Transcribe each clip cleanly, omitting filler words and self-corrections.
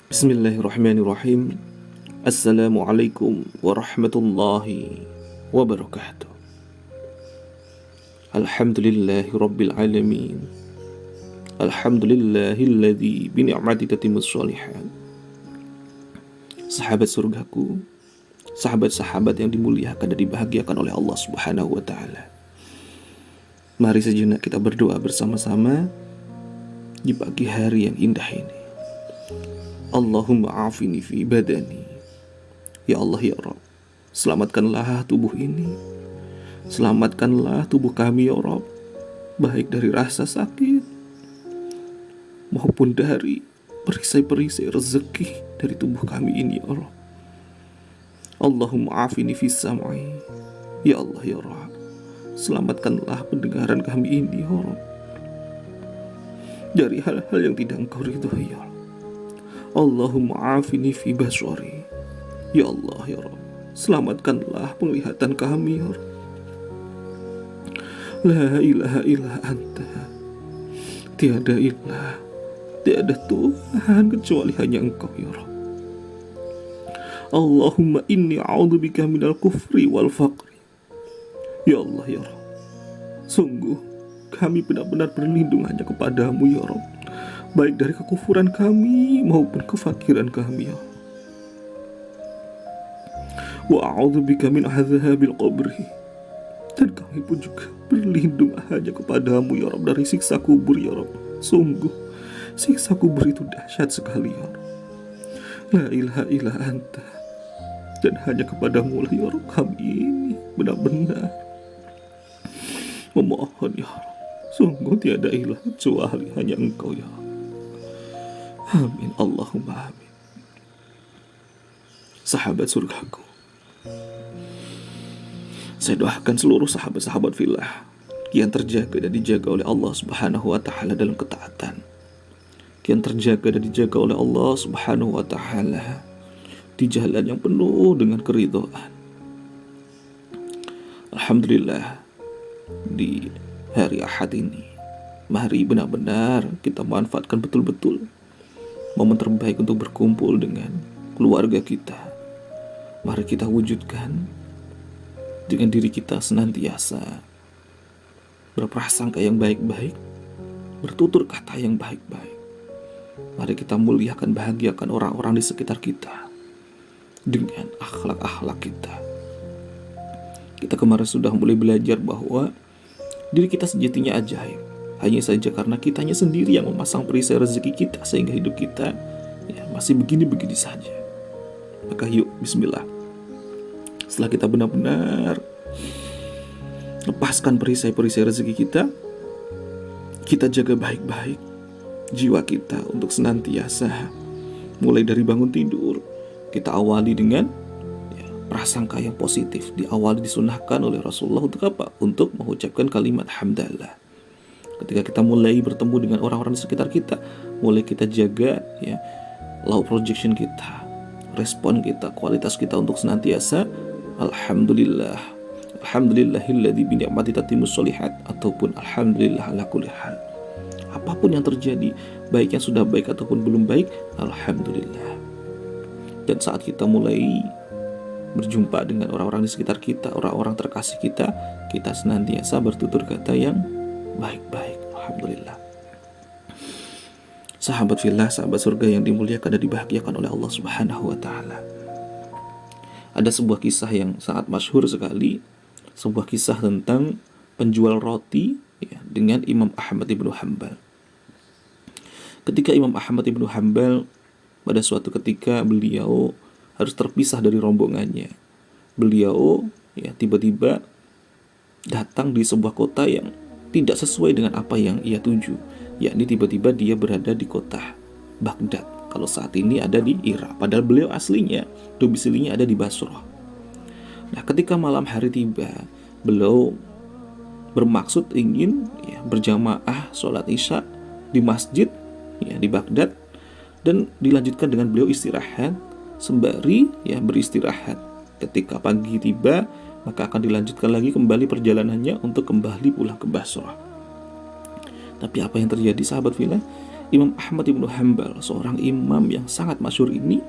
Bismillahirrahmanirrahim. Assalamualaikum warahmatullahi wabarakatuh. Alhamdulillahi rabbil alamin. Alhamdulillahilladzi bini'mati tatimmus sholihat. Sahabat surgaku, sahabat-sahabat yang dimuliakan dan dibahagiakan oleh Allah Subhanahu wa taala. Mari sejenak kita berdoa bersama-sama di pagi hari yang indah ini. Allahumma afini fi badani. Ya Allah ya Rabb, selamatkanlah tubuh ini. Selamatkanlah tubuh kami ya Rabb, baik dari rasa sakit maupun dari perisai-perisai rezeki dari tubuh kami ini ya Rabb. Allahumma afini fi sam'i. Ya Allah ya Rabb, selamatkanlah pendengaran kami ini ya Rabb, dari hal-hal yang tidak Engkau ridhoi ya Rabb. Allahumma afini fi basari. Ya Allah ya Rabb, selamatkanlah penglihatan kami ya Rabb. La ilaha illa anta. Tiada ilah, tiada Tuhan kecuali hanya Engkau ya Rabb. Allahumma inni a'udzubika minal kufri wal faqri. Ya Allah ya Rabb, sungguh kami benar-benar berlindung hanya kepadamu ya Rabb, baik dari kekufuran kami maupun kefakiran kami ya. Wa a'udzubika min adzabil qabri. Dan kami pun juga berlindung hanya kepadamu ya Rabb dari siksa kubur ya Rabb. Sungguh siksa kubur itu dahsyat sekali ya Rabb. La ilaha illa anta. Dan hanya kepadamu lah ya Rabb kami ini benar-benar memohon ya Rabb. Sungguh tiada ilah kecuali hanya Engkau ya Rabb. Amin Allahumma amin. Sahabat surgaku, saya doakan seluruh sahabat-sahabat fillah yang terjaga dan dijaga oleh Allah Subhanahu wa taala dalam ketaatan, yang terjaga dan dijaga oleh Allah Subhanahu wa taala di jalan yang penuh dengan keridhaan. Alhamdulillah, di hari Ahad ini mari benar-benar kita manfaatkan betul-betul momen terbaik untuk berkumpul dengan keluarga kita. Mari kita wujudkan dengan diri kita senantiasa berprasangka yang baik-baik, bertutur kata yang baik-baik. Mari kita muliakan, bahagiakan orang-orang di sekitar kita dengan akhlak-akhlak kita. Kita kemarin sudah mulai belajar bahwa diri kita sejatinya ajaib. Hanya saja karena kitanya sendiri yang memasang perisai rezeki kita, sehingga hidup kita masih begini-begini saja. Maka yuk bismillah, setelah kita benar-benar lepaskan perisai-perisai rezeki kita jaga baik-baik jiwa kita untuk senantiasa mulai dari bangun tidur kita awali dengan prasangka yang positif. Diawali disunahkan oleh Rasulullah untuk apa? Untuk mengucapkan kalimat hamdalah. Ketika kita mulai bertemu dengan orang-orang di sekitar kita, mulai kita jaga law projection kita, respon kita, kualitas kita untuk senantiasa alhamdulillah, alhamdulillahilladzi bini'mati tatimmus sholihat, ataupun alhamdulillah ala kulli hal. Apapun yang terjadi, baik yang sudah baik ataupun belum baik, alhamdulillah. Dan saat kita mulai berjumpa dengan orang-orang di sekitar kita, orang-orang terkasih kita, kita senantiasa bertutur kata yang baik-baik, alhamdulillah. Sahabat fillah, sahabat surga yang dimuliakan dan dibahagiakan oleh Allah Subhanahu wa taala. Ada sebuah kisah yang sangat masyhur sekali, sebuah kisah tentang penjual roti dengan Imam Ahmad ibnu Hanbal. Ketika Imam Ahmad ibnu Hanbal pada suatu ketika beliau harus terpisah dari rombongannya. Beliau tiba-tiba datang di sebuah kota yang tidak sesuai dengan apa yang ia tuju, yakni tiba-tiba dia berada di kota Baghdad. Kalau saat ini ada di Irak, padahal beliau aslinya domisilinya ada di Basrah. Nah, ketika malam hari tiba, beliau bermaksud ingin berjamaah sholat isya di masjid di Baghdad, dan dilanjutkan dengan beliau istirahat sembari beristirahat. Ketika pagi tiba, maka akan dilanjutkan lagi kembali perjalanannya untuk kembali pulang ke Basrah. Tapi apa yang terjadi sahabat fillah? Imam Ahmad ibnu Hanbal, seorang imam yang sangat masyhur ini,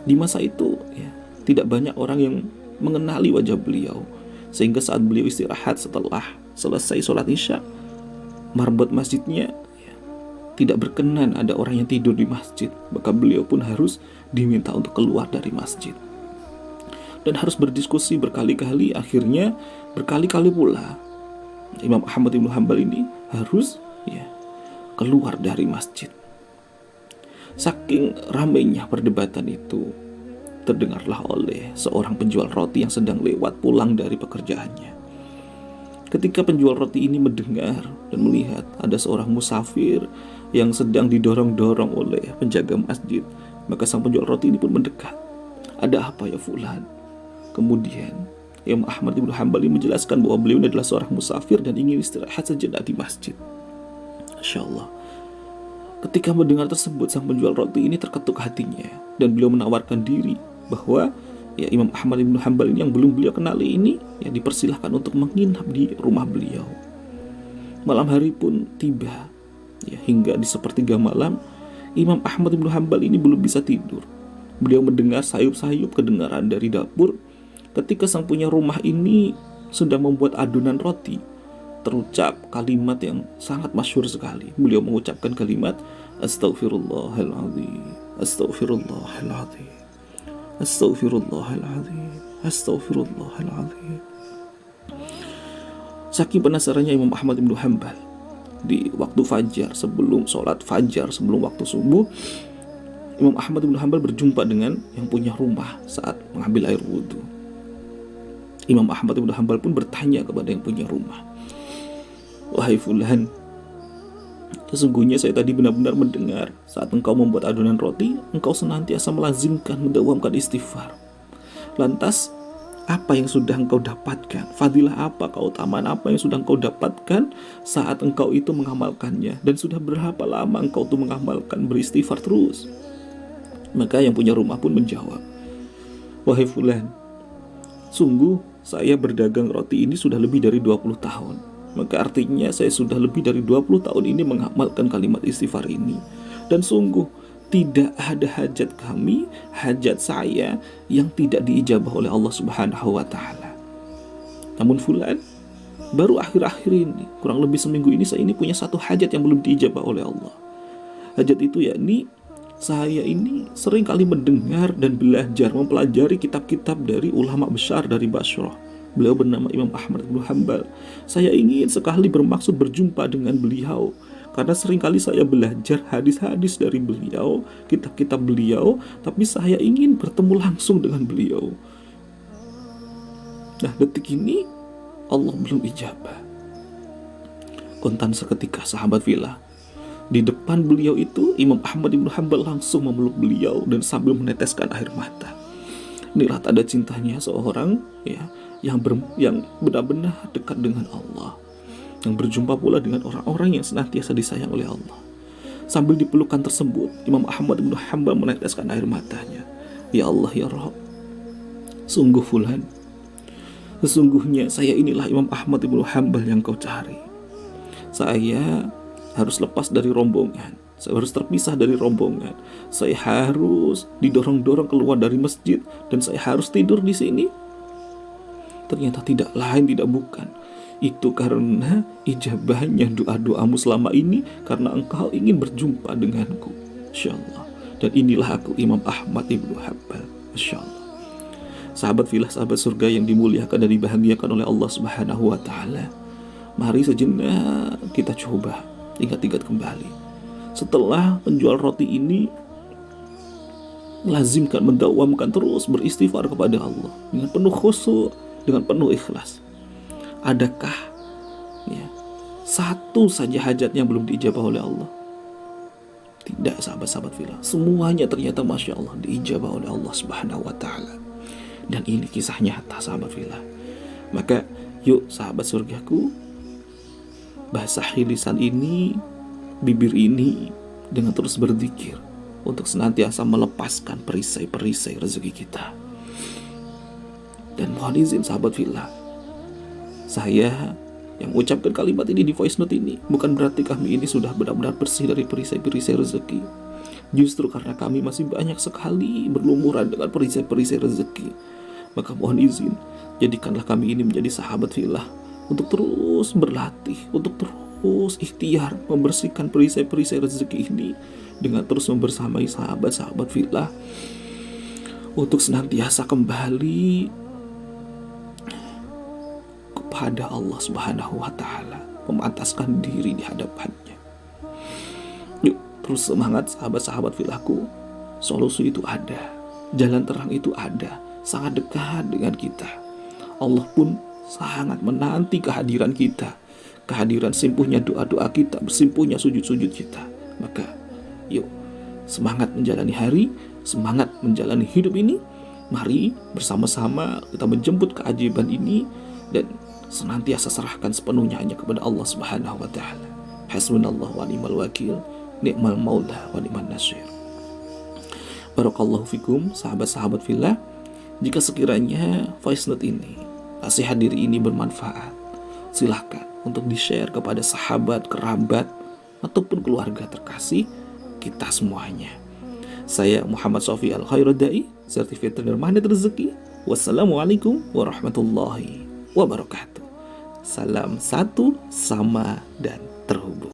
di masa itu ya, tidak banyak orang yang mengenali wajah beliau, sehingga saat beliau istirahat setelah selesai sholat isya, marbot masjidnya ya, tidak berkenan ada orang yang tidur di masjid, maka beliau pun harus diminta untuk keluar dari masjid dan harus berdiskusi berkali-kali. Akhirnya berkali-kali pula Imam Ahmad ibnu Hanbal ini harus ya keluar dari masjid. Saking ramainya perdebatan itu, terdengarlah oleh seorang penjual roti yang sedang lewat pulang dari pekerjaannya. Ketika penjual roti ini mendengar dan melihat ada seorang musafir yang sedang didorong-dorong oleh penjaga masjid, maka sang penjual roti ini pun mendekat. Ada apa ya fulan? Kemudian Imam Ahmad ibnu Hanbal menjelaskan bahwa beliau adalah seorang musafir dan ingin istirahat sejenak di masjid. Masya Allah. Ketika mendengar tersebut, sang penjual roti ini terketuk hatinya dan beliau menawarkan diri bahwa ya Imam Ahmad ibnu Hanbal ini yang belum beliau kenali ini ya dipersilahkan untuk menginap di rumah beliau. Malam hari pun tiba ya, hingga di sepertiga malam Imam Ahmad ibnu Hanbal ini belum bisa tidur. Beliau mendengar sayup-sayup kedengaran dari dapur ketika sang punya rumah ini sedang membuat adonan roti. Terucap kalimat yang sangat masyhur sekali. Beliau mengucapkan kalimat Astaghfirullahaladzim, Astaghfirullahaladzim, Astaghfirullahaladzim, Astaghfirullahaladzim. Saking penasarannya Imam Ahmad ibnu Hanbal, di waktu fajar, sebelum sholat fajar, sebelum waktu subuh, Imam Ahmad ibnu Hanbal berjumpa dengan yang punya rumah saat mengambil air wudhu. Imam Ahmad ibnu Hanbal pun bertanya kepada yang punya rumah, "Wahai fulan, sesungguhnya saya tadi benar-benar mendengar saat engkau membuat adonan roti, engkau senantiasa melazimkan mendawamkan istighfar. Lantas, apa yang sudah engkau dapatkan? Fadilah apa, keutamaan apa yang sudah engkau dapatkan saat engkau itu mengamalkannya? Dan sudah berapa lama engkau itu mengamalkan beristighfar terus?" Maka yang punya rumah pun menjawab, "Wahai fulan, sungguh saya berdagang roti ini sudah lebih dari 20 tahun. Maka artinya saya sudah lebih dari 20 tahun ini mengamalkan kalimat istighfar ini. Dan sungguh tidak ada hajat kami, hajat saya yang tidak diijabah oleh Allah Subhanahu wa ta'ala. Namun fulan, baru akhir-akhir ini, kurang lebih seminggu ini, saya ini punya satu hajat yang belum diijabah oleh Allah. Hajat itu yakni saya ini sering kali mendengar dan belajar mempelajari kitab-kitab dari ulama besar dari Bashrah. Beliau bernama Imam Ahmad ibnu Hanbal. Saya ingin sekali bermaksud berjumpa dengan beliau karena seringkali saya belajar hadis-hadis dari beliau, kitab-kitab beliau, tapi saya ingin bertemu langsung dengan beliau. Nah, detik ini Allah belum ijabah. Kontan seketika sahabat fillah, di depan beliau itu Imam Ahmad ibnu Hanbal langsung memeluk beliau dan sambil meneteskan air mata. Inilah tanda cintanya seorang ya yang benar-benar dekat dengan Allah, yang berjumpa pula dengan orang-orang yang senantiasa disayang oleh Allah. Sambil dipelukan tersebut, Imam Ahmad ibnu Hanbal meneteskan air matanya. Ya Allah ya Rabb, sungguh fulan, sesungguhnya saya inilah Imam Ahmad ibnu Hanbal yang kau cari. Saya harus lepas dari rombongan, saya harus terpisah dari rombongan, saya harus didorong-dorong keluar dari masjid, dan saya harus tidur di sini. Ternyata tidak lain tidak bukan itu karena ijabahnya doa-doamu selama ini, karena engkau ingin berjumpa denganku. Masya Allah. Dan inilah aku Imam Ahmad ibnu Hanbal. Masya Allah. Sahabat filah, sahabat surga yang dimuliakan dan dibahagiakan oleh Allah Subhanahu wa ta'ala, mari sejenak kita coba ingat-ingat kembali. Setelah penjual roti ini lazimkan, mendawamkan terus beristighfar kepada Allah dengan penuh khusyuk, dengan penuh ikhlas, adakah ya satu saja hajatnya belum diijabah oleh Allah? Tidak, sahabat-sahabat filah, semuanya ternyata Masya Allah diijabah oleh Allah Subhanahu wa ta'ala. Dan ini kisah nyata sahabat filah. Maka yuk sahabat surgaku, basahi lisan ini, bibir ini dengan terus berzikir untuk senantiasa melepaskan perisai-perisai rezeki kita. Dan mohon izin sahabat fillah, saya Yang ucapkan kalimat ini di voice note ini bukan berarti kami ini sudah benar-benar bersih dari perisai-perisai rezeki. Justru karena kami masih banyak sekali berlumuran dengan perisai-perisai rezeki. Maka mohon izin, jadikanlah kami ini menjadi sahabat fillah untuk terus berlatih, untuk terus ikhtiar membersihkan perisai-perisai rezeki ini dengan terus membersamai sahabat-sahabat fillah untuk senantiasa kembali kepada Allah Subhanahu wa taala, memantaskan diri di hadapannya. Yuk, terus semangat sahabat-sahabat filahku. Solusi itu ada, jalan terang itu ada, sangat dekat dengan kita. Allah pun sangat menanti kehadiran kita, kehadiran simpuhnya doa-doa kita, bersimpuhnya sujud-sujud kita. Maka yuk, semangat menjalani hari, semangat menjalani hidup ini. Mari bersama-sama kita menjemput keajaiban ini dan senantiasa serahkan sepenuhnya hanya kepada Allah Subhanahu wa taala. Hasbunallahu wa ni'mal wakil, ni'mal maula wa ni'man nasir. Barakallahu fikum sahabat-sahabat fillah. Jika sekiranya voice note ini, nasihat diri ini bermanfaat, silahkan untuk di-share kepada sahabat, kerabat, ataupun keluarga terkasih kita semuanya. Saya Muhammad Sofi Al-Khairuddai, Certified Trainer Magnet Rezeki. Wassalamualaikum warahmatullahi wabarakatuh. Salam satu, sama, dan terhubung.